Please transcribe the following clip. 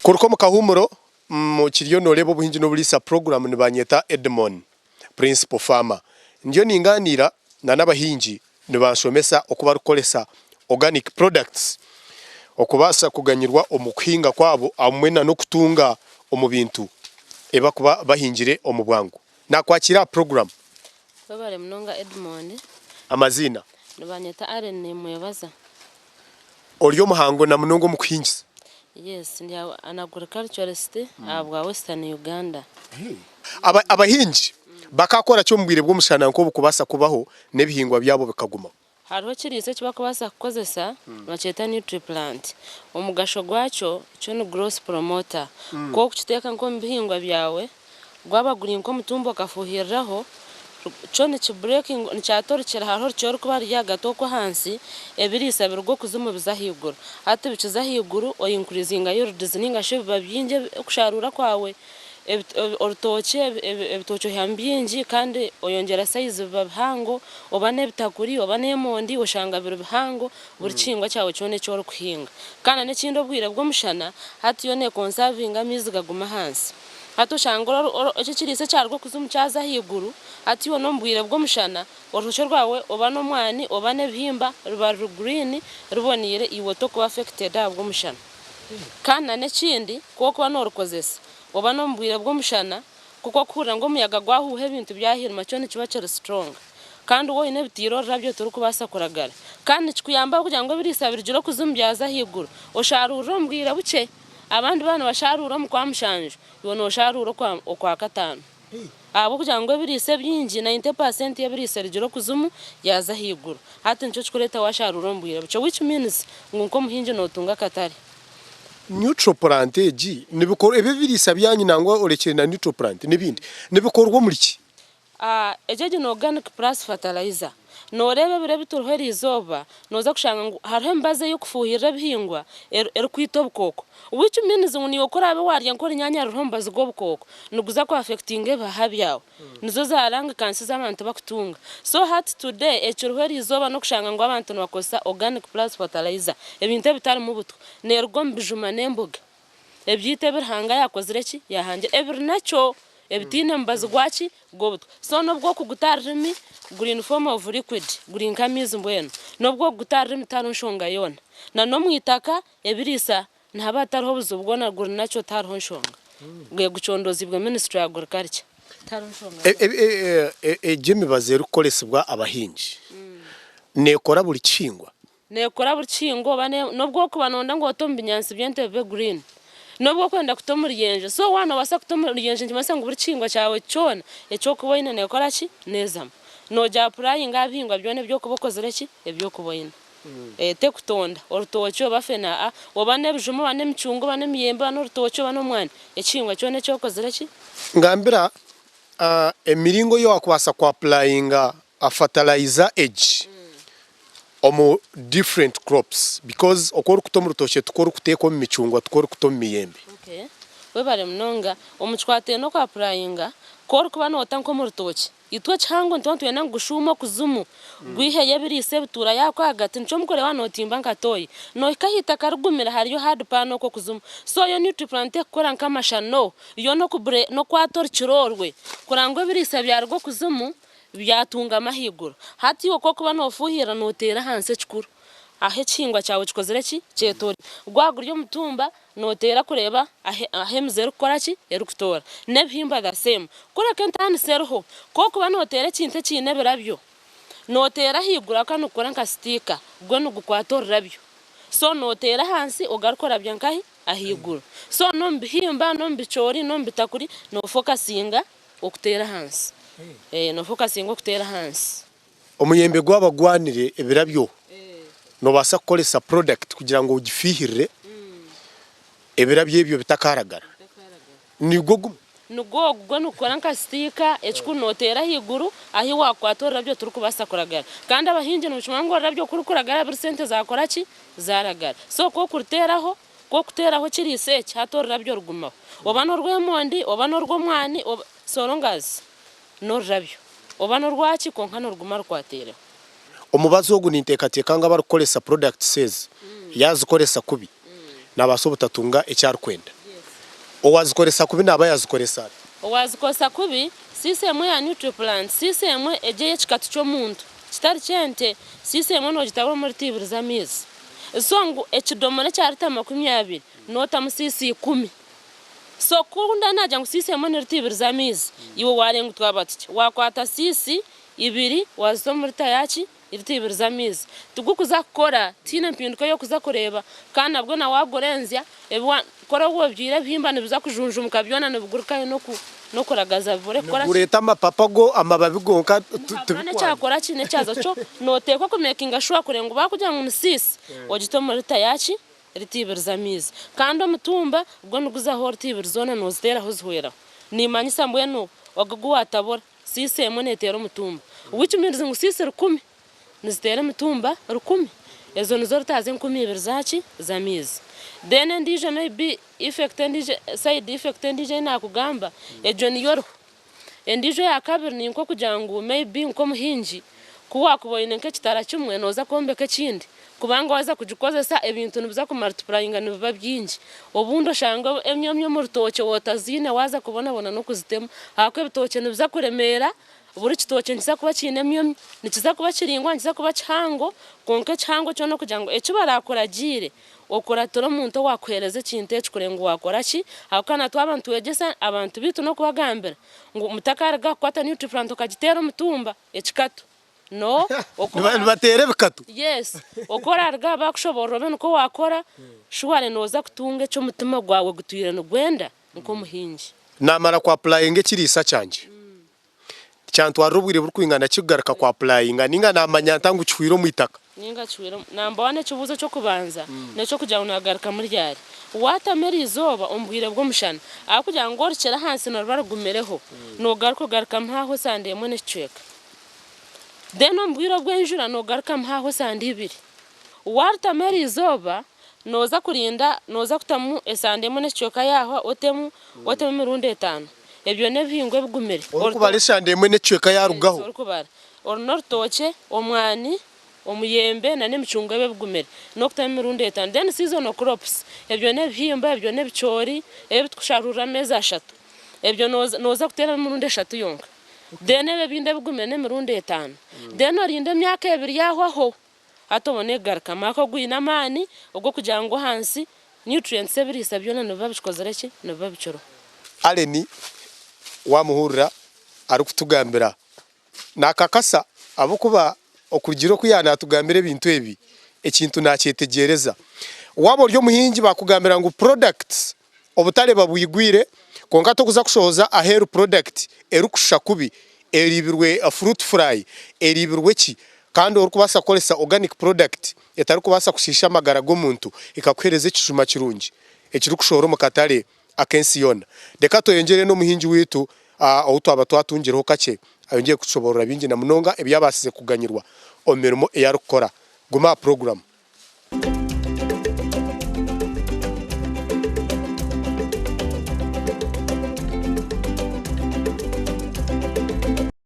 Kuruko mukahumuro mu kiryo norebo buhinji no bulisa program ni banyeta Edmond Principal Farmer. Ndiyo ninganira na nabahinji ni bansomesa okuba rukolesa organic products okubasa kuganyirwa omukuhinga kwabo amwena no kutunga omubintu eba kuba bahinjire omubwangu nakwakira program babare mnonga Edmond amazina ni banyeta Arene Mwebaza olyo muhango na mnongo mukuhinji. Yes, ndi an agriculturist abwa Western Uganda. Abahinji bakakora cyo mbwire bwo mushana nko bukubasa kubaho nebihingwa byabo bikaguma. Hariho kirise kibakubasa kukozesa bacheta NutriPlant. Omugasho gwacho cyo no growth promoter. Ko kuteka nko mbihingwa byawe gwabaguri nko mutumbo kafuhiraho chone chi breaking ni chatori chira haro choro kuba ryagato ko hansi ebirisa birgo kuzumu bizahigura ate bicizahiguru o increasing your designing asho babyinje kusharura kwawe orutoche ebitocho hambinji kandi oyongera size babhango obane bitakuri obane mondi oshanga biro bihango burikingwa cyawe cyone cyoro kuhinga kana nekindo bwire bwo mushana hati yone conserving amizi gaguma hansi hato shangoro ekikirise cyarwo kuzumu cyaza higuru ati wono mbwire bwo mushana orucho rwawe obano mwani obane bihimba rubaru green rubonire iwoto ko affected abwo mushana kana nekindi koko bano rukozesa obano mbwire bwo mushana kuko kura ngo muyaga gwahuhe bintu byahirima cyo kiba cyari strong kandi wo ine bitiro rabyo turi kubasa kuragara kandi kikuyamba kugira ngo birisabirjiro kuzumbyaza higuru osharuro mbwira buke abandi bana basharura mu kwamushanje yono osharuro kwa katano abo kugira ngo birise byinji 90% yabirisa rigiro kuzumu yaza higuru hati nco chikureta washaruro mbwira buke which means ngunko muhinje notunga katari NutriPlant nibikoro ebibirisa byanyu nangwa orekere na NutriPlant nibindi nibikorwa muri ki ejeje no organic plus fertilizer no rebe bire bituruheri izoba noza kushanga ngo hariho mbaze yo kufuhira bihingwa kwito bukoko which means ngo niyo korabe warya nkora inyanya ruhombaze go bukoko nuguza ko affecting bahabyawe nizo zaranga kansi z'abantu bakutunga so hat today echuruheri izoba no kushanga ngo abantu bakosa organic plus fertilizer ebintu bitari mu buto nerwo mbijuma nemboga ebyite birhanga yakozire ki yahange ebirnacho ebitine mbazi gwachi gobuto so nobwo kugutarimi green form of liquid green kamizi mbweno nobwo gutarimi tarunshonga yona na no mwitaka ebirisa ntabatariho buzubwona guri nacho tarho nshonga gwe gucondozi bwa ministry ya agriculture tarunshonga ejemi bazeru kolesibwa abahinji nekora buri kingwa nekora buri kingo bane nobwo kubanonda ngo tombinyansi byente be green nobwo kwenda kutomuriyenje so wana wasa kutomuriyenje njimasa ngo burikingwa cyawe cyona eco kuboyina nekora ki nezama noja applying abihingwa byone byo kubokozere ki ebyo kuboyina te kutonda orutocho bafena obane bijuma bane micungo bane miyembe bane orutocho bane omwana ekingwa cyone cyo kozere ki ngambira emiringo yo akwasa ku applying a fertilizer edge omo different crops because okora kutomu rutoche tukora kuteko mu micungwa tukora kutomu miyembe okay we bare mnonga omuchwate no kwa applying kor kuba no tanko mu rutoche itwe chango ntonto yena ngushuma kuzumu gwihe yabirise bitura yako hagati nco mukore wano timba nkatoyi no ikahita karugumira hariyo hard pano ko kuzumu so yo NutriPlant kora nkamashano yo no kubre no kwator kirorwe kurangwe birise byarwo kuzumu byatunga amahiguro hati yo koko bano fuhira notera hanse cikuru ahe kingwa cyawe kikozere ki cetori gwaguryo mutumba notera kureba ahe mzeru kora ki erukutora nebihimba the same kure kentani serho koko bano notera kinte kine birabyo notera higura kanu kora nka sticker gwo nugukwatora rabyo so notera hansi ogarukora byankahi ahigura so no mbihimba no mbicori no mbitakuri no focusinga okutera hansi no focusing okutera hansi omuyembe gwabagwanire ebirabyo no basa kolesa product kugira ngo ugifihire ebirabye ebyo bitakaragara nigwo nukora nka sticker echikunotera higuru ahi wakwatora rabyo turi kubasa kuragara kandi abahinje no bichimwa rabyo kuri kuragara buri sente zakora ki zaragara so ko kurteraho ko kuteraho kirise cyatora rabyo rugumaho obano rwemondi obano rwomwani sorongazi no rabyo obano rwachi konka no ruguma rwatera omubazo ogu nintekateka nga barukolesa product says yazikolesa kubi nabaso butatunga ecyarkwenda owazikoresa kubi naba yazikoresa owazikosa kubi sisemu ya nutriplant sisemu ejeye kikatu ky'omuntu kitari kyente sisemu nogitabura muri tibiri z'amizi so ngu ekidomora kya lita 20 notamu sisi 10 so kunda naja ngu sisemu ni lita 2 z'amizi iwe warenga twabati wakwata sisi 2 wazito muri lita yaki lita 2 z'amizi tugukuza kukora tina mpinduka yo kuza kureba kandi nabwo na wagorenzya ebwa kora wobyira bihimbana biza kujunjumuka byona nibigurukayo no kuragaza vure kora ureta amapapa go amababi gonka tubikora cyakora kine cyazo cyo notekwa ku making ashwa kurenga bakugira ngo umusisi wagito muri lita yaki lita 2 z'amizi kandi omutumba ubwo nuguza ho lita 2 zona nozitera ho zihwera nimanyisa mbwe no wagagu watabora sisemu netera omutumba wikimirize ngo sisi 10 nizitera omutumba 10 ezo nizo litaze 12 zaki z'amizi then ndije maybe effect ndije side effect ndije nakugamba ejo niyo ndijo yakabiri ninko kugira ngo maybe nko muhinji kuwa kuboyine nke kitara kimwe noza kombeka kindi kubanga waza kugikozesa ebintu nibiza ku multiplying nibiba byinji obundo shanga emyomyo mu rutoke wotazine waza kubona no kuzitema hako ebitoke nibiza kuremera buri kitoke nkiza kuba kinemyomyo nikiza kuba kiringwa nkiza kuba kihango konke kihango cyo no kugira ngo ekiba barakoragire okora toro muntu wakwereze kinte ekikurengo wakora ki hakana twabantu wegesa abantu bitu no kubagambira ngo mutakaraga kwata nutriplant okagitera omutumba ekikatu no okora batere bikatu yes okora arga bakushobora bene ko wakora shuware noza kutunga cyo mutima gwawe gutuyira no gwenda nko muhinji namara kwa applying kirisa cyanje cyantu warubwire burkwingana kigaruka kwa applying ninga namanya ntangu cywiro mu itaka ninga cywiro nambone kibuzo cyo kubanza neco kugira ngo nagaruka muri ryari watamera izoba umbwire bwo mushana akugira ngo orikera hansi no barugumereho no garuka mpaho sande mwe necweka deno mbwiro bwenjura no garuka mpaho sande 2 watamera izoba noza kurinda noza kutamu esande mwe necweka yaho otemu mirundi 5 ebyo nebihingwe bigumere orikubarisha ndemwe necweka yarugaho orikubara ornortoche omwani omuyembe na nemicungwe bigumere no kutamirundi 5 then season crops ebyo nebihimba ebyo nebichori ebitkusharura meza 3 ebyo noza kutera mirundi 3 yonka then ebinde bigumere nemirundi 5 then orinde myaka 2 yaho atobone garka mako gwina mani ubwo kugira ngo hansi nutrients ebirisa byona no babikozereki no babichoro aleni wamuhurira ari kutugambira nakakasa abukuba okugiro kuyana tugambire bintu ebi ekintu nakyetegereza wabo ryo muhingi bakugambira ngo products obutale babuyigwire konka to kuza kushoza aheru product erukusha kubi eribirwe a fruit fry eribirwe ki kandi orukubasa kolesa organic product etari kubasa kushisha magara go muntu ikakwereze kishuma kirungi ekirukushoro mu katale akensi yona deka toyengere no muhingi witu auto abatwatungireho kake ayongeye kucoborora bingi na munonga ebyabasize kuganyirwa omirimo eyarukora guma program